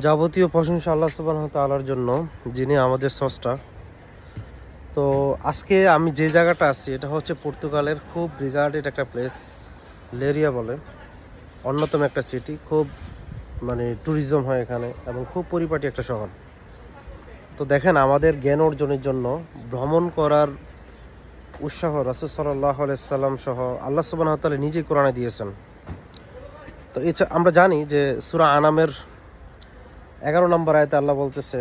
যাবতীয় প্রশংসা আল্লাহ সুবহানাহু ওয়া তাআলার জন্য, যিনি আমাদের স্রষ্টা। তো আজকে আমি যে জায়গাটা আছি এটা হচ্ছে পর্তুগালের খুব রিগার্ডেড একটা প্লেস, লেরিয়া বলে, অন্যতম একটা সিটি। খুব ট্যুরিজম হয় এখানে এবং খুব পরিপাটি একটা শহর। তো দেখেন, আমাদের জ্ঞান অর্জনের জন্য ভ্রমণ করার উৎসাহ রাসূল সাল্লাল্লাহু আলাইহি সাল্লাম সহ আল্লাহ সুবহানাহু ওয়া তাআলা নিজেই কোরআনে দিয়েছেন। তো আমরা জানি যে সূরা আনামের 11 নম্বর আয়াতে আল্লাহ বলতেছে,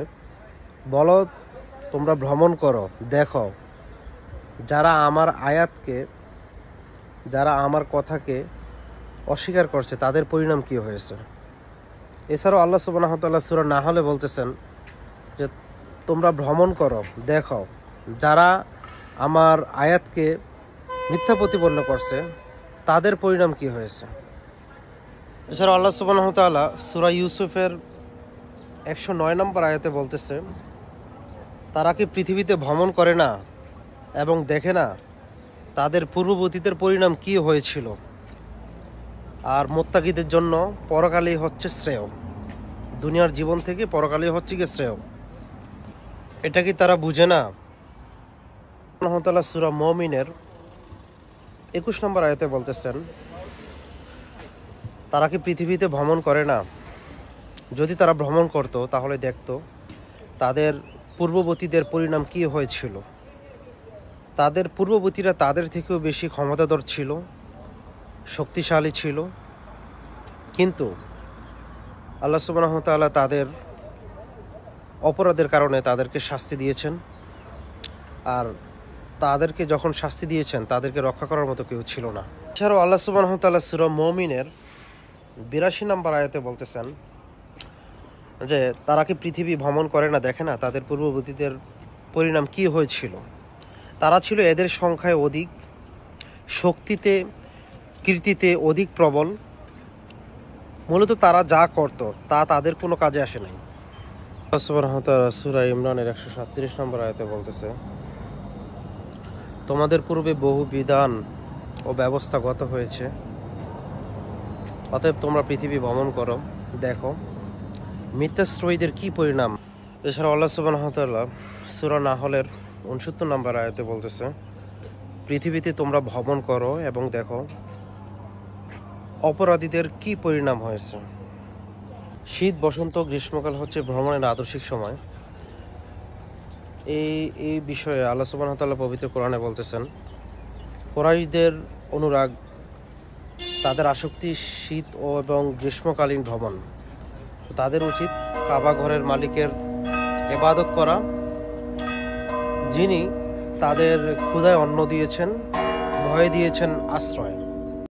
বলো তোমরা ভ্রমণ করো, দেখো যারা আমার আয়াতকে, যারা আমার কথাকে অস্বীকার করছে তাদের পরিণাম কি হয়েছে। এছাড়াও আল্লাহ সুবহানাহু ওয়া তাআলা সূরা নাহলে বলতেছেন যে তোমরা ভ্রমণ করো, দেখো যারা আমার আয়াতকে মিথ্যা প্রতিপন্ন করছে তাদের পরিণাম কি হয়েছে। এছাড়াও আল্লাহ সুবহানাহু ওয়া তাআলা সূরা ইউসুফের 109 নম্বর আয়াতে বলতেছে, তারা কি পৃথিবীতে ভ্রমণ করে না এবং দেখে না তাদের পূর্ববর্তীদের পরিণাম কি হয়েছিল। আর মুত্তাকিদের জন্য পরকালই হচ্ছে শ্রেয়, দুনিয়ার জীবন থেকে পরকালই হচ্ছে কি শ্রেয়। এটা কি তারা বুঝে না? আল্লাহ তাআলা সূরা মুমিনের 21 নম্বর আয়াতে বলতেছেন, তারা কি পৃথিবীতে ভ্রমণ করে না? যদি তারা ভ্রমণ করত তাহলে দেখতো তাদের পূর্ববর্তীদের পরিণাম কি হয়েছিল। তাদের পূর্ববর্তীরা তাদের থেকেও বেশি ক্ষমতাধর ছিল, শক্তিশালী ছিল, কিন্তু আল্লাহ সুবহানাহু ওয়া তাআলা তাদের অপরাধের কারণে তাদেরকে শাস্তি দিয়েছেন। আর তাদেরকে যখন শাস্তি দিয়েছেন তাদেরকে রক্ষা করার মতো কেউ ছিল না। এছাড়াও আল্লাহ সুবহানাহু ওয়া তাআলা সূরা মুমিনের 82 নম্বর আয়াতে বলতেছেন যে তারা কি পৃথিবী ভ্রমণ করে না, দেখে না তাদের পূর্ববর্তীদের পরিণাম কি হয়েছিল। তারা ছিল এদের সংখ্যায় অধিক, শক্তিতে কীর্তিতে অধিক প্রবল। মূলত তারা যা করত তা তাদের কোনো কাজে আসে নাই। আল্লাহ সুবহানাহু ওয়া তাআলা সূরা ইমরানের 137 নম্বর আয়াতে বলতেছে, তোমাদের পূর্বে বহু বিধান ও ব্যবস্থা গত হয়েছে, অতএব তোমরা পৃথিবী ভ্রমণ করো, দেখো মিথ্যাশ্রয়ীদের কি পরিণাম। এছাড়া আল্লাহ সুবহানাহু ওয়া তাআলা সূরা নাহলের 69 নম্বর আয়াতে বলতেছে, পৃথিবীতে তোমরা ভ্রমণ করো এবং দেখো অপরাধীদের কি পরিণাম হয়েছে। শীত, বসন্ত, গ্রীষ্মকাল হচ্ছে ভ্রমণের আদর্শিক সময়। এই বিষয়ে আল্লাহ সুবহানাহু ওয়া তাআলা পবিত্র কোরআনে বলতেছেন, কুরাইশদের অনুরাগ, তাদের আসক্তি শীত এবং গ্রীষ্মকালীন ভ্রমণ। তাদের উচিত কাবা ঘরের মালিকের ইবাদত করা, যিনি তাদের ক্ষুধায় অন্ন দিয়েছেন, ভয়ে দিয়েছেন আশ্রয়।